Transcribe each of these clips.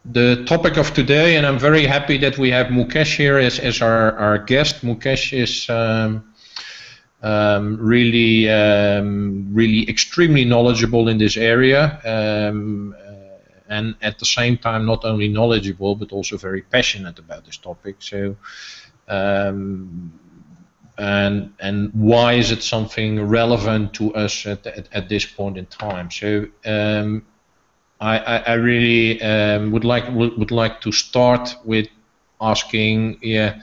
the topic of today, and I'm very happy that we have Mukesh here as our guest. Mukesh is really extremely knowledgeable in this area, and at the same time not only knowledgeable but also very passionate about this topic. So, and why is it something relevant to us at this point in time? So. I really would like to start with asking, yeah,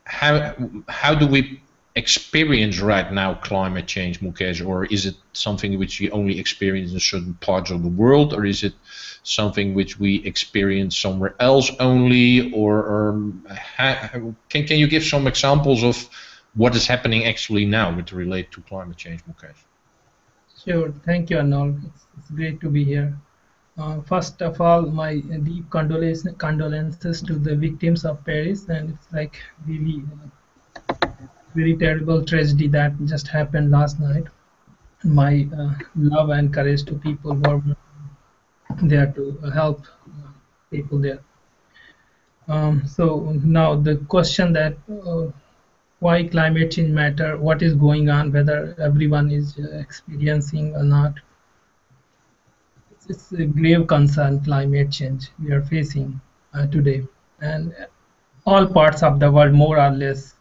how do we experience right now climate change, Mukesh, or is it something which we only experience in certain parts of the world, or is it something which we experience somewhere else only, or can you give some examples of what is happening actually now with relate to climate change, Mukesh? Sure, thank you, Arnold. It's great to be here. First of all, my deep condolences to the victims of Paris, and it's like really very terrible tragedy that just happened last night. My love and courage to people who are there to help people there. So now the question that why climate change matter, what is going on, whether everyone is experiencing or not. It's a grave concern, climate change we are facing today, and all parts of the world more or less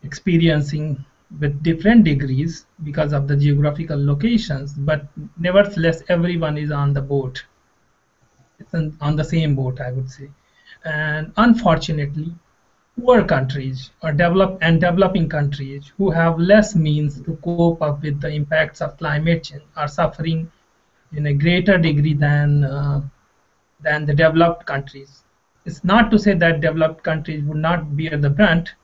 experiencing with different degrees because of the geographical locations, but nevertheless everyone is on the boat. It's on the same boat, I would say. And unfortunately, poor countries or developing countries who have less means to cope up with the impacts of climate change are suffering in a greater degree than the developed countries. It's not to say that developed countries would not bear the brunt,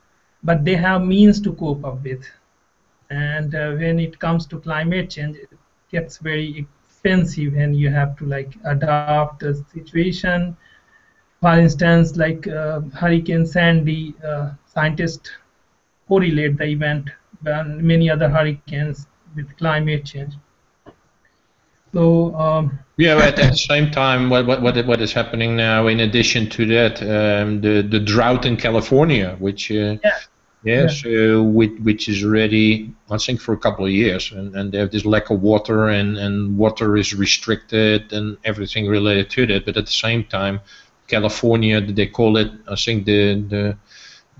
but they have means to cope up with. And when it comes to climate change, it gets very expensive, and you have to like adapt the situation. For instance, like Hurricane Sandy, scientists correlate the event and many other hurricanes with climate change. So yeah, at the same time, what is happening now? In addition to that, the drought in California, which so which is already, I think, for a couple of years, and they have this lack of water, and water is restricted and everything related to that. But at the same time, California, they call it, I think, the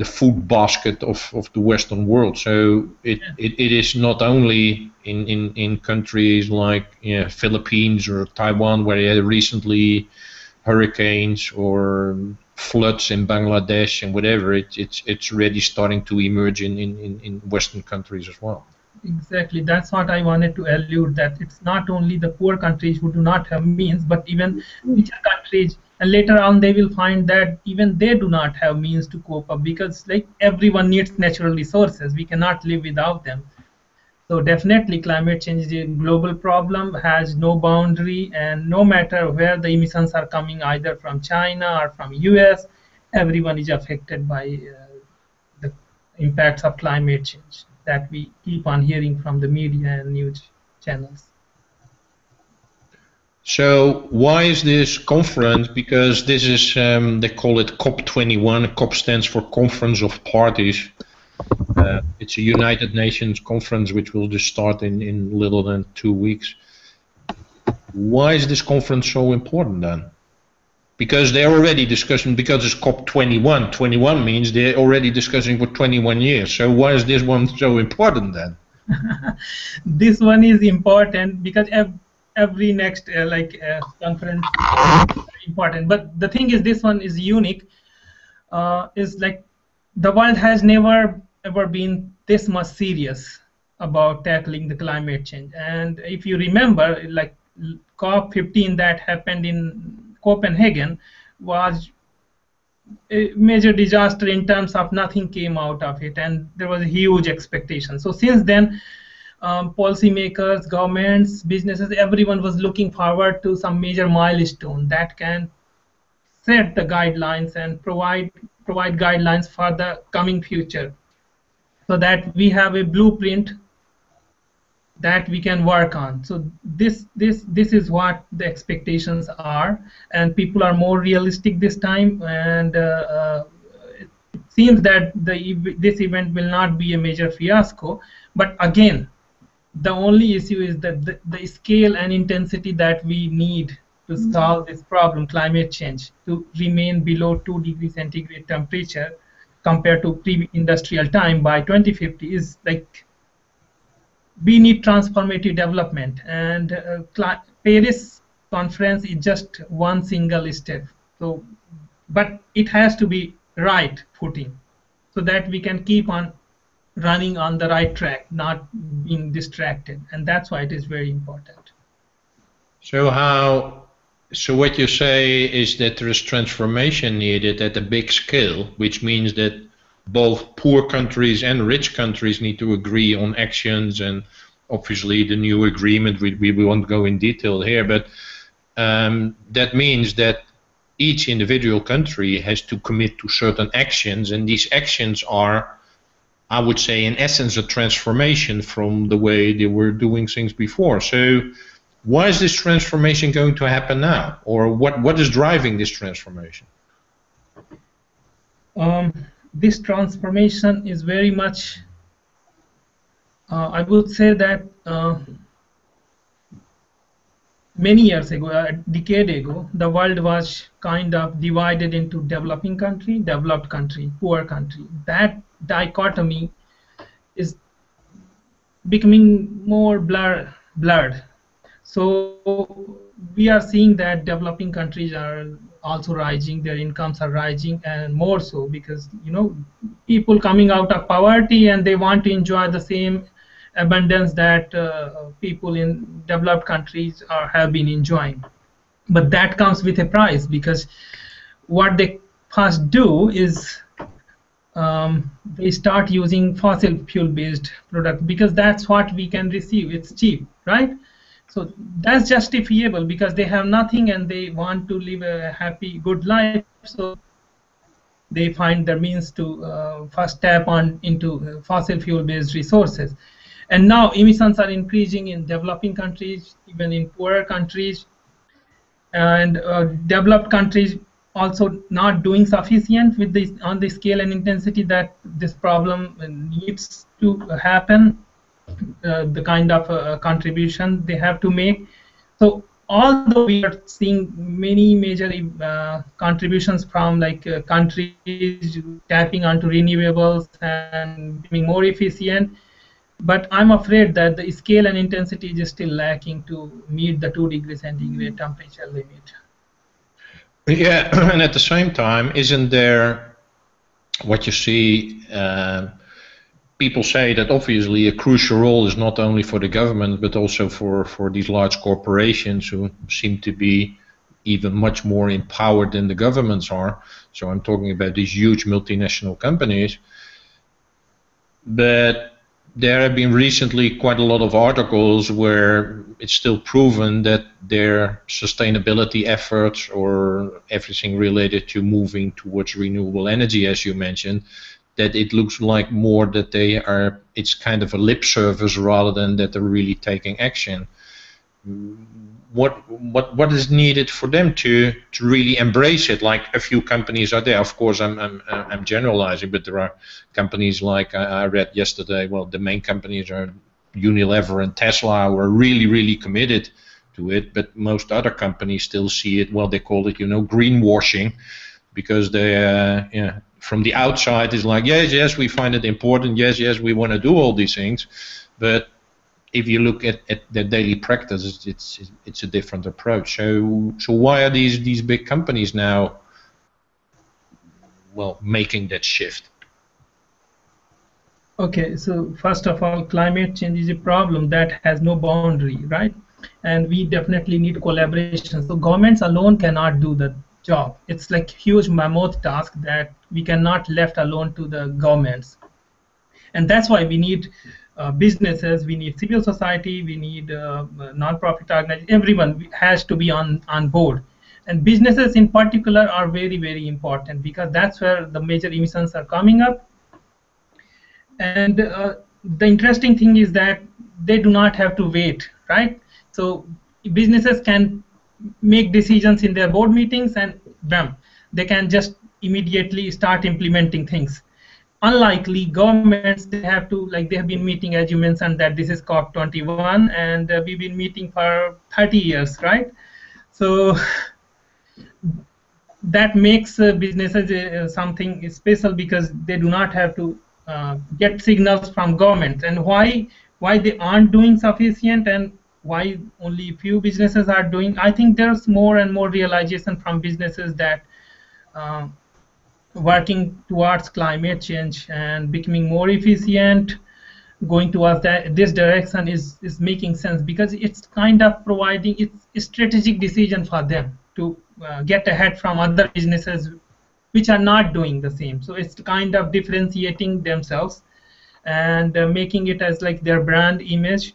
food basket of the Western world. So it is not only in countries like Philippines or Taiwan, where you had recently hurricanes or floods in Bangladesh and whatever. It's already starting to emerge in Western countries as well. Exactly, that's what I wanted to allude, that it's not only the poor countries who do not have means, but even richer countries, and later on they will find that even they do not have means to cope up, because like everyone needs natural resources, we cannot live without them. So definitely climate change is a global problem, has no boundary, and no matter where the emissions are coming, either from China or from US, everyone is affected by the impacts of climate change that we keep on hearing from the media and news channels. So why is this conference? Because this is, they call it COP21. COP stands for Conference of Parties. It's a United Nations conference which will just start in little than 2 weeks. Why is this conference so important then? Because they're already discussing, because it's COP21. 21 means they're already discussing for 21 years. So why is this one so important then? This one is important because every next conference is important. But the thing is, this one is unique. Is like the world has never ever been this much serious about tackling the climate change. And if you remember, like COP15 that happened in Copenhagen was a major disaster in terms of nothing came out of it, and there was a huge expectation. So since then, policymakers, governments, businesses, everyone was looking forward to some major milestone that can set the guidelines and provide guidelines for the coming future, so that we have a blueprint that we can work on. So this is what the expectations are, and people are more realistic this time, and it seems that this event will not be a major fiasco. But again, the only issue is that the scale and intensity that we need to solve this problem, climate change, to remain below 2 degrees centigrade temperature compared to pre-industrial time by 2050 is like, we need transformative development, and Paris conference is just one single step. So, but it has to be right footing, so that we can keep on running on the right track, not being distracted, and that's why it is very important. So what you say is that there is transformation needed at a big scale, which means that both poor countries and rich countries need to agree on actions, and obviously the new agreement, we won't go in detail here, but that means that each individual country has to commit to certain actions, and these actions are, I would say, in essence, a transformation from the way they were doing things before. So why is this transformation going to happen now? Or what is driving this transformation? This transformation is very much, I would say that many years ago, a decade ago, the world was kind of divided into developing country, developed country, poor country. That dichotomy is becoming more blurred. So we are seeing that developing countries are also rising, their incomes are rising, and more so because, you know, people coming out of poverty and they want to enjoy the same abundance that people in developed countries have been enjoying. But that comes with a price, because what they first do is they start using fossil fuel based product, because that's what we can receive, it's cheap, right? So that's justifiable because they have nothing and they want to live a happy, good life. So they find their means to first tap on into fossil fuel based resources. And now emissions are increasing in developing countries, even in poorer countries, and developed countries also not doing sufficient with this on the scale and intensity that this problem needs to happen. The kind of contribution they have to make. So although we are seeing many major contributions from like countries tapping onto renewables and becoming more efficient, but I'm afraid that the scale and intensity is still lacking to meet the 2 degrees centigrade temperature limit. Yeah, and at the same time, isn't there what you see? People say that obviously a crucial role is not only for the government but also for these large corporations who seem to be even much more empowered than the governments are. So I'm talking about these huge multinational companies. But there have been recently quite a lot of articles where it's still proven that their sustainability efforts, or everything related to moving towards renewable energy, as you mentioned, that it looks like more that they are, it's kind of a lip service rather than that they're really taking action. What is needed for them to really embrace it? Like a few companies are there. Of course, I'm generalizing, but there are companies like I read yesterday. Well, the main companies are Unilever and Tesla, who are really committed to it. But most other companies still see it. Well, they call it, greenwashing, because they from the outside is like, yes, we find it important. Yes, we want to do all these things, but if you look at their daily practice, it's a different approach. So why are these big companies now, well, making that shift? Okay, so first of all, climate change is a problem that has no boundary, right? And we definitely need collaboration. So governments alone cannot do the job. It's like huge mammoth task that we cannot left alone to the governments. And that's why we need businesses, we need civil society, we need non-profit organizations. Everyone has to be on board. And businesses in particular are very important, because that's where the major emissions are coming up. And the interesting thing is that they do not have to wait, right? So businesses can make decisions in their board meetings, and bam, they can just immediately start implementing things. Unlikely governments, they have to, like, they have been meeting, as you mentioned, that this is COP21, and we've been meeting for 30 years, right? So that makes businesses something special, because they do not have to get signals from government. And why they aren't doing sufficient, and why only few businesses are doing, I think there's more and more realization from businesses that uh, working towards climate change and becoming more efficient, going towards this direction is making sense, because it's kind of providing, it's a strategic decision for them to get ahead from other businesses which are not doing the same. So it's kind of differentiating themselves and making it as like their brand image.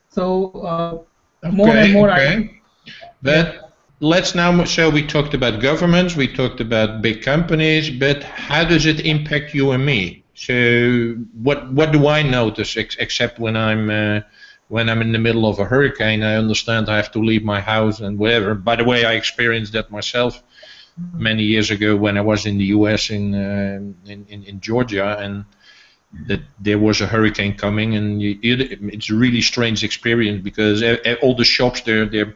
So more and more, Okay. But yeah. let's now, so we talked about governments, we talked about big companies, but how does it impact you and me? So what do I notice except when I'm in the middle of a hurricane? I understand I have to leave my house and whatever. By the way, I experienced that myself many years ago when I was in the U.S. in Georgia, and that there was a hurricane coming, and it's a really strange experience, because all the shops they're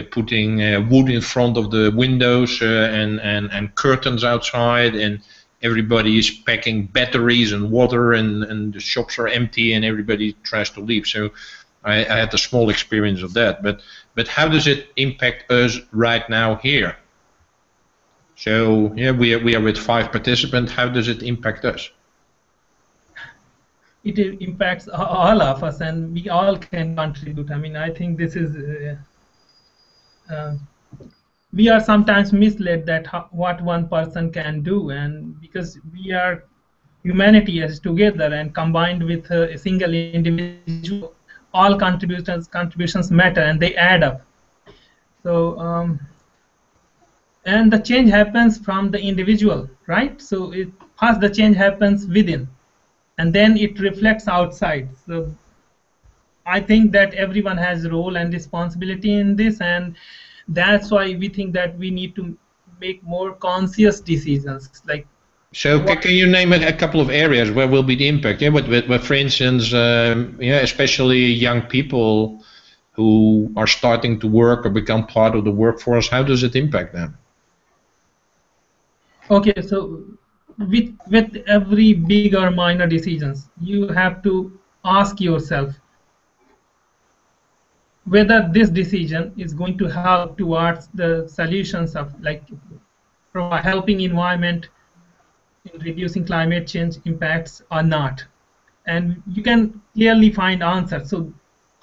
putting wood in front of the windows and curtains outside, and everybody is packing batteries and water, and the shops are empty, and everybody tries to leave. So I had a small experience of that. But how does it impact us right now here? So yeah, we are with 5 participants. How does it impact us? It impacts all of us, and we all can contribute. I mean, I think this is uh, we are sometimes misled that what one person can do, and because we are humanity as together, and combined with a single individual, all contributions matter, and they add up. So and the change happens from the individual, right? So first the change happens within, and then it reflects outside. So I think that everyone has a role and responsibility in this, and that's why we think that we need to make more conscious decisions. Like, So can you name a couple of areas where will be the impact? Yeah, but for instance, yeah, especially young people who are starting to work or become part of the workforce, how does it impact them? okay, so with every big or minor decisions, you have to ask yourself whether this decision is going to help towards the solutions of, like, helping environment in reducing climate change impacts or not. And you can clearly find answers. So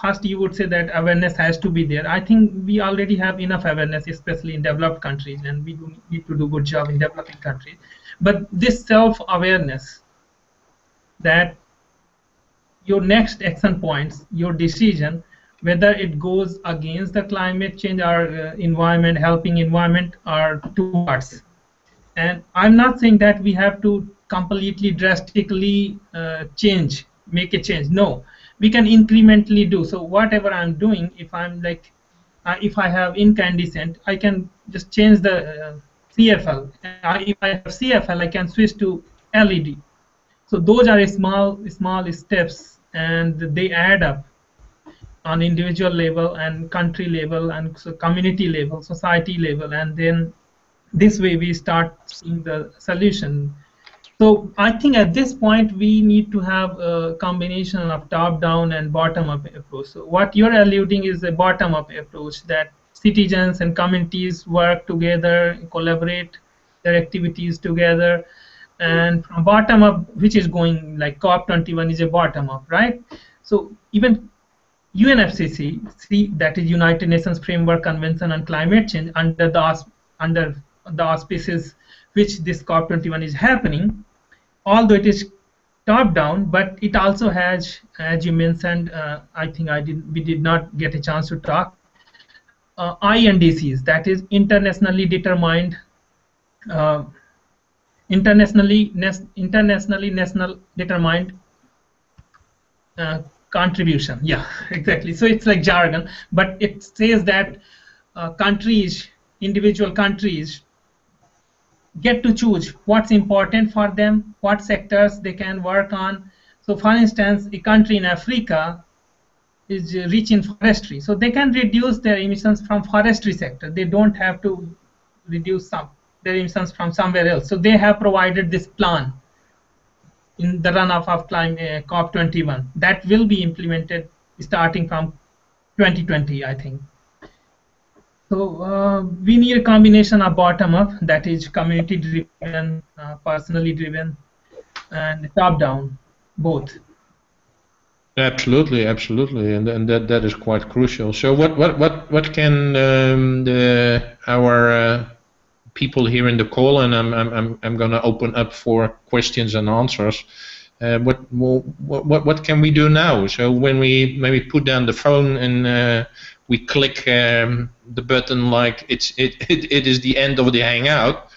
first you would say that awareness has to be there. I think we already have enough awareness, especially in developed countries, and we do need to do a good job in developing countries. But this self-awareness, that your next action points, your decision, whether it goes against the climate change or environment, helping environment, or towards. And I'm not saying that we have to completely drastically make a change. No, we can incrementally do. So whatever I'm doing, if I'm like, if I have incandescent, I can just change the CFL. If I have CFL, I can switch to LED. So those are small steps, and they add up on individual level and country level and so community level, society level, and then this way we start seeing the solution. So I think at this point we need to have a combination of top-down and bottom-up approach. So what you're alluding is a bottom-up approach, that citizens and communities work together, collaborate their activities together, and from bottom-up, which is going like COP21 is a bottom-up, right? So even UNFCCC, that is United Nations Framework Convention on Climate Change, under the auspices which this COP21 is happening, although it is top down, but it also has, as you mentioned, I think we did not get a chance to talk, INDCs, that is internationally determined, internationally national determined contribution. Yeah, exactly. So it's like jargon, but it says that countries, individual countries, get to choose what's important for them, what sectors they can work on. So, for instance, a country in Africa is rich in forestry, so they can reduce their emissions from forestry sector. They don't have to reduce their emissions from somewhere else. So they have provided this plan in the run-up of climate COP21 that will be implemented starting from 2020, I think. So we need a combination of bottom-up, that is community-driven, personally driven, and top-down, both. Absolutely, absolutely, and that is quite crucial. So what can our people here in the call, and I'm going to open up for questions and answers. What can we do now? So when we maybe put down the phone and we click the button like it is the end of the hangout.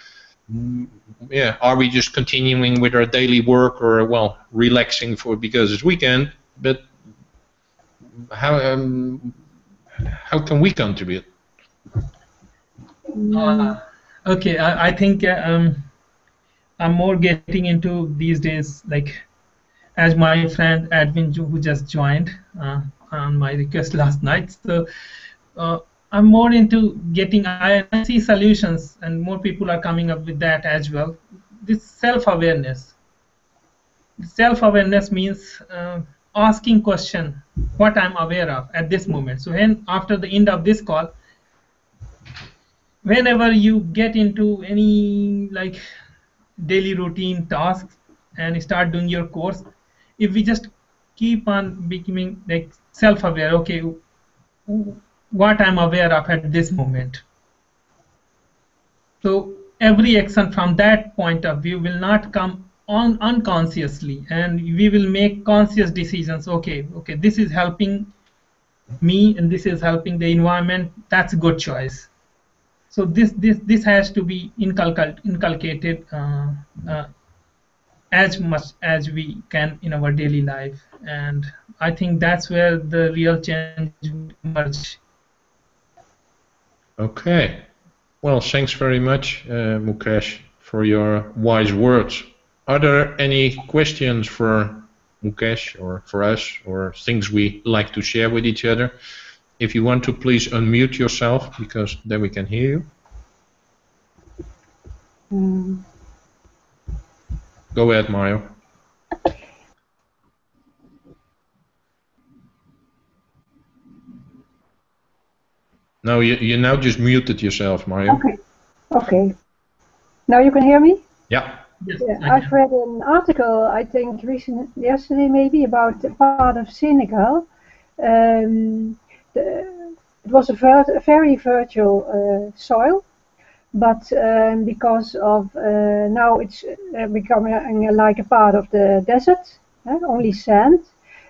Yeah, are we just continuing with our daily work, or well, relaxing because it's weekend? But how can we contribute? Okay, I think I'm more getting into these days, like as my friend Edwin, who just joined on my request last night. So I'm more into getting, I see solutions, and more people are coming up with that as well. This self-awareness. Self-awareness means asking question, what I'm aware of at this moment. So after the end of this call, whenever you get into any like daily routine tasks and start doing your course, if we just keep on becoming like self-aware, okay, what I'm aware of at this moment. So every action from that point of view will not come on unconsciously, and we will make conscious decisions. Okay, this is helping me and this is helping the environment. That's a good choice. So this has to be inculcated as much as we can in our daily life, and I think that's where the real change would emerge. Okay, well, thanks very much, Mukesh, for your wise words. Are there any questions for Mukesh or for us, or things we like to share with each other? If you want to, please unmute yourself, because then we can hear you. Go ahead, Mario. No, you now just muted yourself, Mario. Okay. Now you can hear me? Yeah. Yes, I've read an article, I think yesterday maybe, about a part of Senegal. It was a very fertile soil, but because of now it's becoming like a part of the desert, only sand.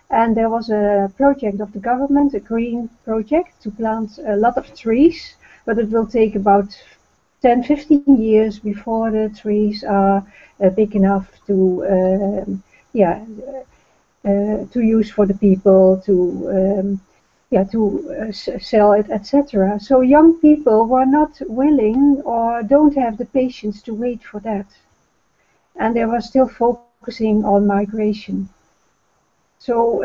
And there was a project of the government, a green project, to plant a lot of trees, but it will take about 10-15 years before the trees are big enough to use for the people, to sell it, etc. So young people were not willing or don't have the patience to wait for that, and they were still focusing on migration. So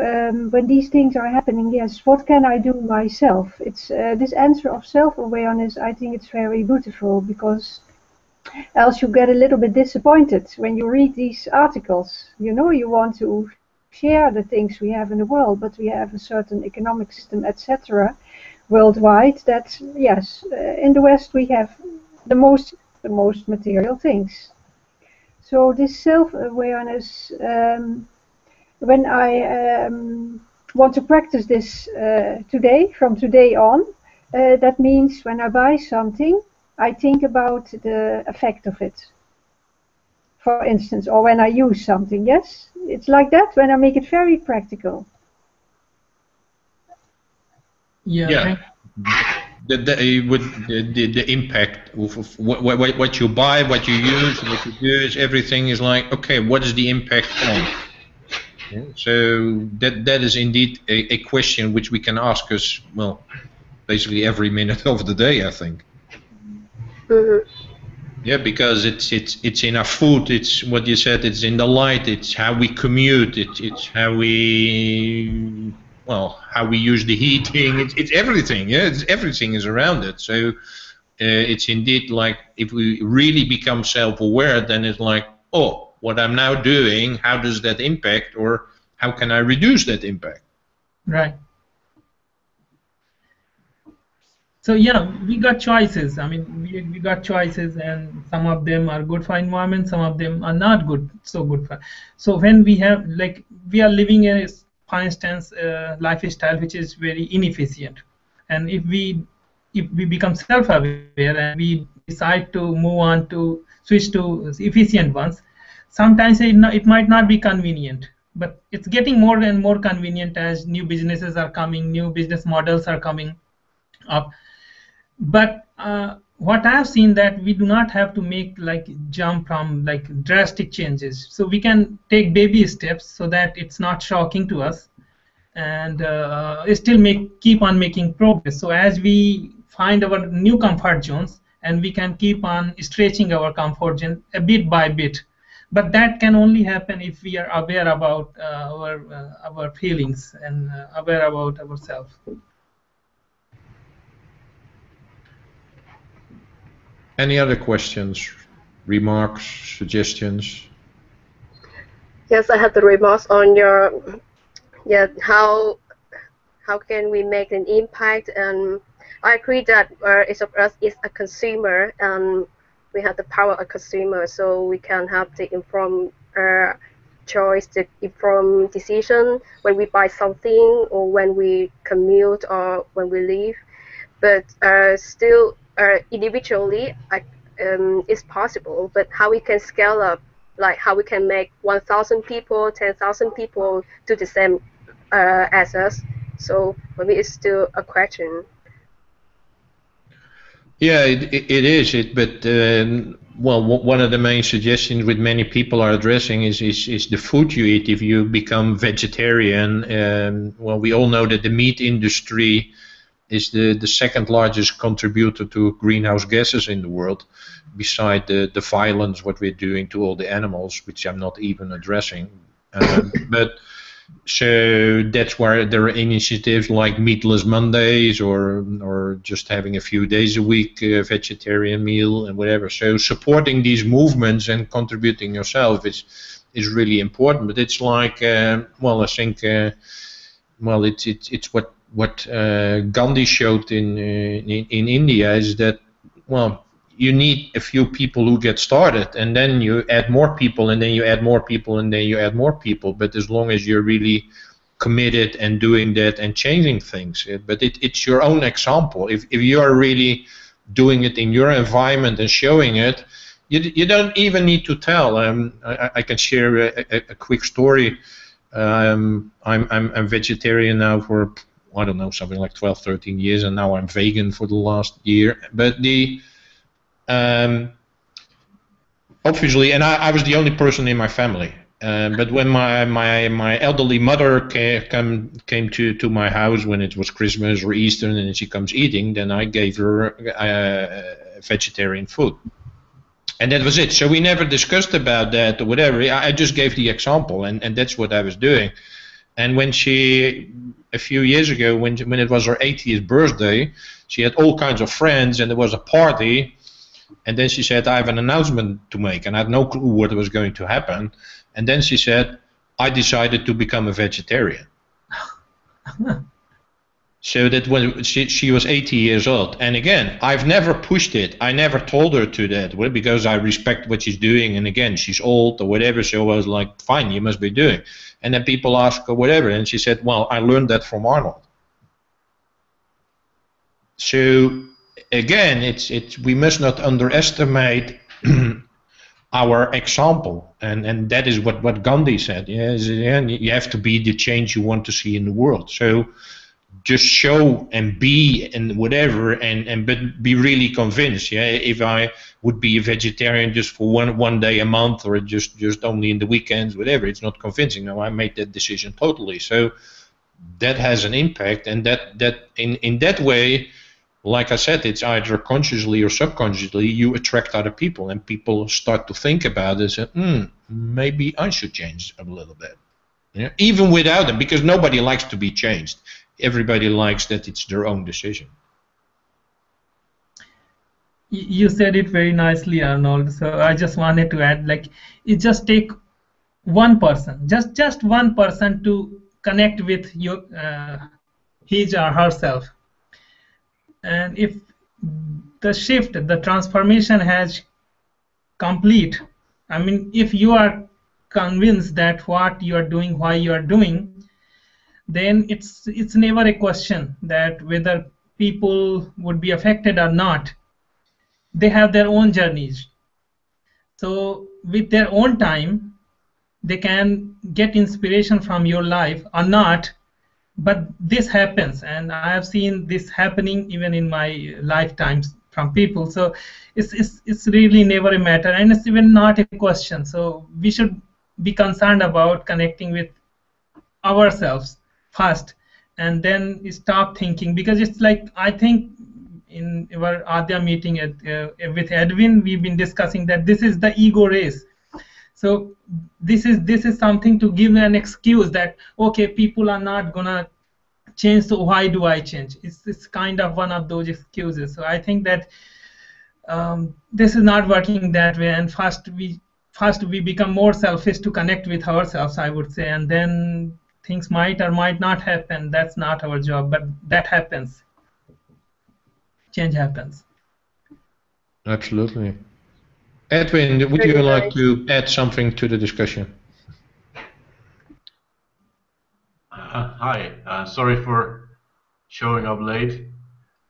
when these things are happening, yes, what can I do myself? It's this answer of self-awareness. I think it's very beautiful, because else you get a little bit disappointed when you read these articles. You know, you want to share the things we have in the world, but we have a certain economic system, etc., worldwide. That yes, in the West we have the most material things. So this self-awareness. When I want to practice this today, from today on, that means when I buy something, I think about the effect of it. For instance, or when I use something, yes? It's like that when I make it very practical. Yeah. The impact of what you buy, what you use, what you do, everything is like, okay, what is the impact on? Yeah, so that is indeed a question which we can ask us, well, basically every minute of the day, I think. Yeah, because it's in our food. It's what you said. It's in the light. It's how we commute. It's how we how we use the heating. It's everything. Yeah, everything is around it. So it's indeed like if we really become self-aware, then it's like, oh, what I'm now doing, how does that impact, or how can I reduce that impact? Right. So yeah, we got choices. I mean, we got choices, and some of them are good for environment, some of them are not good, so good for. So when we have, like, we are living a, for instance, lifestyle which is very inefficient, and if we become self-aware and we decide to move on to switch to efficient ones, sometimes it might not be convenient, but it's getting more and more convenient as new businesses are coming, new business models are coming up. But what I've seen that we do not have to make like jump from like drastic changes, so we can take baby steps so that it's not shocking to us, and still keep on making progress. So as we find our new comfort zones, and we can keep on stretching our comfort zone a bit by bit, but that can only happen if we are aware about our feelings and aware about ourselves. Any other questions, remarks, suggestions? Yes, I have the remarks on your how can we make an impact, and I agree that each of us is a consumer, and we have the power of consumer, so we can have the informed choice, the informed decision when we buy something or when we commute or when we leave. But still, individually, it's possible. But how we can scale up, like how we can make 1,000 people, 10,000 people do the same as us. So for me, it's still a question. Yeah, it is. But one of the main suggestions with many people are addressing is the food you eat. If you become vegetarian, well, we all know that the meat industry is the second largest contributor to greenhouse gases in the world, beside the violence what we're doing to all the animals, which I'm not even addressing. But so that's where there are initiatives like Meatless Mondays, or just having a few days a week vegetarian meal and whatever. So supporting these movements and contributing yourself is really important. But it's like I think it's what Gandhi showed in India is that you need a few people who get started, and then you add more people, and then you add more people, and then you add more people. But as long as you're really committed and doing that and changing things, but it's your own example. If you are really doing it in your environment and showing it, you don't even need to tell. I can share a quick story. I'm vegetarian now for, I don't know, something like 12, 13 years, and now I'm vegan for the last year. But obviously, and I was the only person in my family. But when my elderly mother came to my house when it was Christmas or Easter, and she comes eating, then I gave her vegetarian food. And that was it. So we never discussed about that or whatever. I just gave the example, and that's what I was doing. And when she, a few years ago, when it was her 80th birthday, she had all kinds of friends, and there was a party. And then she said, I have an announcement to make, and I had no clue what was going to happen. And then she said, I decided to become a vegetarian. So that when she was 80 years old. And again, I've never pushed it. I never told her to that, because I respect what she's doing. And again, she's old or whatever. So I was like, fine, you must be doing. And then people ask her whatever. And she said, well, I learned that from Arnold. So again, we must not underestimate our example, and that is what Gandhi said. You have to be the change you want to see in the world. So just show and be and whatever, and but be really convinced. Yeah, if I would be a vegetarian just for one day a month, or just only in the weekends, whatever, it's not convincing. No, I made that decision totally. So that has an impact, and that in that way, like I said, it's either consciously or subconsciously you attract other people, and people start to think about it and say, maybe I should change a little bit. Yeah? Even without them, because nobody likes to be changed. Everybody likes that it's their own decision. You said it very nicely, Arnold. So I just wanted to add, like, it just take one person, just one person to connect with your his or herself, and if the shift, the transformation has complete, I mean, if you are convinced that what you are doing, why you are doing, then it's never a question that whether people would be affected or not. They have their own journeys, so with their own time they can get inspiration from your life or not. But this happens, and I have seen this happening even in my lifetimes from people. So it's really never a matter, and it's even not a question. So we should be concerned about connecting with ourselves first, and then stop thinking, because it's like, I think in our Adya meeting with Edwin, we've been discussing that this is the ego race. So this is something to give an excuse that, okay, people are not gonna change, so why do I change? It's kind of one of those excuses. So I think that this is not working that way, and first we become more selfish to connect with ourselves, I would say, and then things might or might not happen. That's not our job, but that happens. Change happens. Absolutely. Edwin, would you like to add something to the discussion? Hi, sorry for showing up late.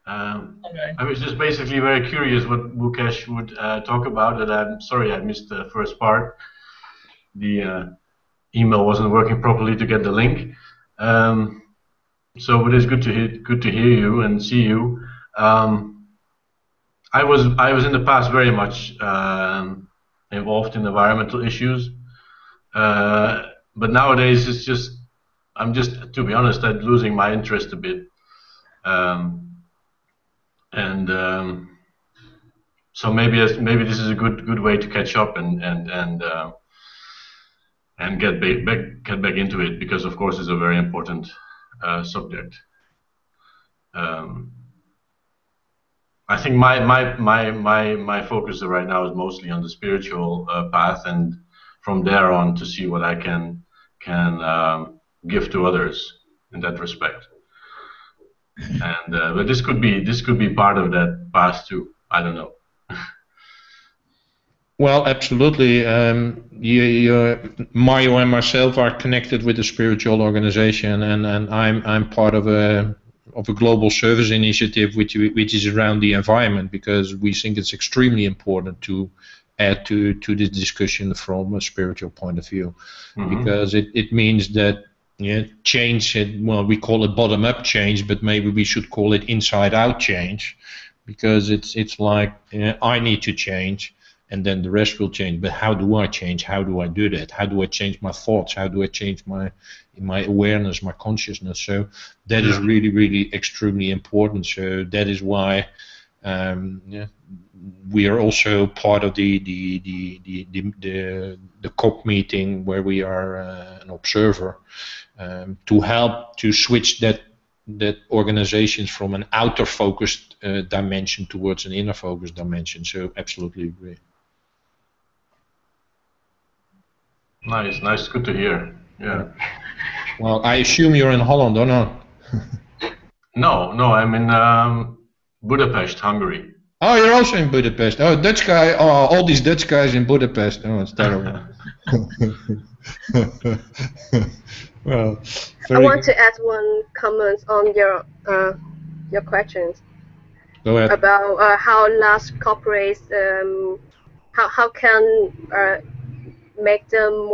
I was just basically very curious what Mukesh would talk about, and I'm sorry I missed the first part. The email wasn't working properly to get the link. So it is good to hear you and see you. I was in the past very much involved in environmental issues, but nowadays it's just, I'm just, to be honest, I'm losing my interest a bit, so maybe this is a good way to catch up and get back into it, because of course it's a very important subject. I think my focus right now is mostly on the spiritual path, and from there on to see what I can give to others in that respect. And but this could be part of that path too. I don't know. Well, absolutely. Mario and myself are connected with a spiritual organization, and I'm part of a global service initiative which is around the environment, because we think it's extremely important to add to this discussion from a spiritual point of view, because it means that change, well, we call it bottom-up change, but maybe we should call it inside-out change, because it's like I need to change, and then the rest will change. But how do I change? How do I do that? How do I change my thoughts? How do I change my awareness, my consciousness? So that is really, really extremely important. So that is why we are also part of the COP meeting, where we are an observer, to help to switch that organizations from an outer focused dimension towards an inner focused dimension. So absolutely agree. Nice, good to hear. Yeah. Well, I assume you're in Holland, or not? No, I'm in Budapest, Hungary. Oh, you're also in Budapest. Oh, Dutch guy. Oh, all these Dutch guys in Budapest. Oh, it's terrible. Well, I want to add one comment on your questions. Go ahead. About how large corporates, how can make them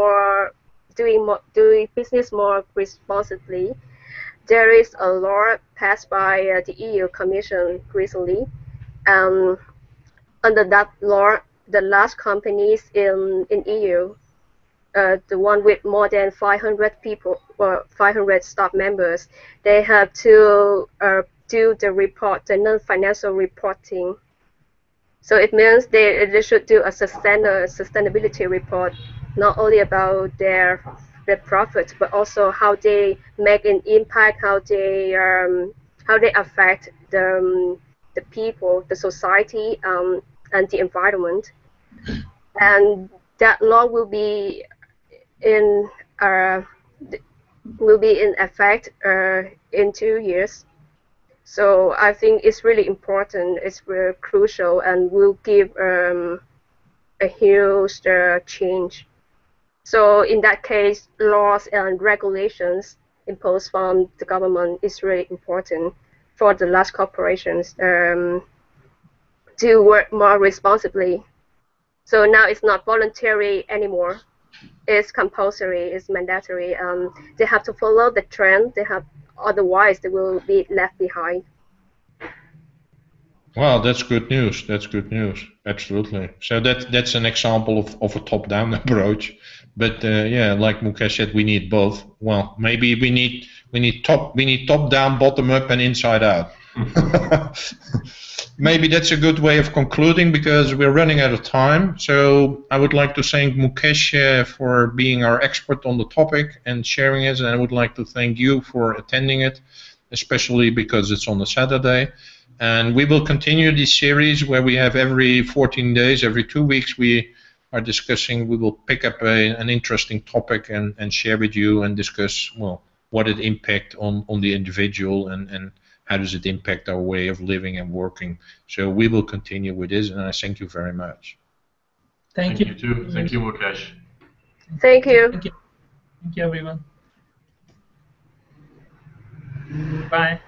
doing business more responsibly. there is a law passed by the EU Commission recently. Under that law, the large companies in EU, the one with more than 500 people or 500 staff members, they have to do the report, the non-financial reporting. So it means they should do a sustainability report, not only about their profit, but also how they make an impact, how they affect the people, the society, and the environment. And that law will be in effect in 2 years. So I think it's really important. It's very crucial, and will give a huge change. So in that case, laws and regulations imposed from the government is really important for the large corporations to work more responsibly. So now it's not voluntary anymore. It's compulsory. It's mandatory. They have to follow the trend. Otherwise they will be left behind. Well, that's good news. That's good news. Absolutely. So that's an example of a top-down approach. But yeah, like Mukesh said, we need both. Well, maybe we need top-down, bottom-up, and inside-out. Maybe that's a good way of concluding because we're running out of time. So I would like to thank Mukesh for being our expert on the topic and sharing it. And I would like to thank you for attending it, especially because it's on a Saturday. And we will continue this series where we have every 14 days, every 2 weeks, we are discussing, we will pick up an interesting topic and share with you and discuss, well, what it impact on the individual and how does it impact our way of living and working. So we will continue with this, and I thank you very much. Thank you. Thank you too. Thank you, Mukesh. Thank you. Thank you. Thank you, everyone. Bye.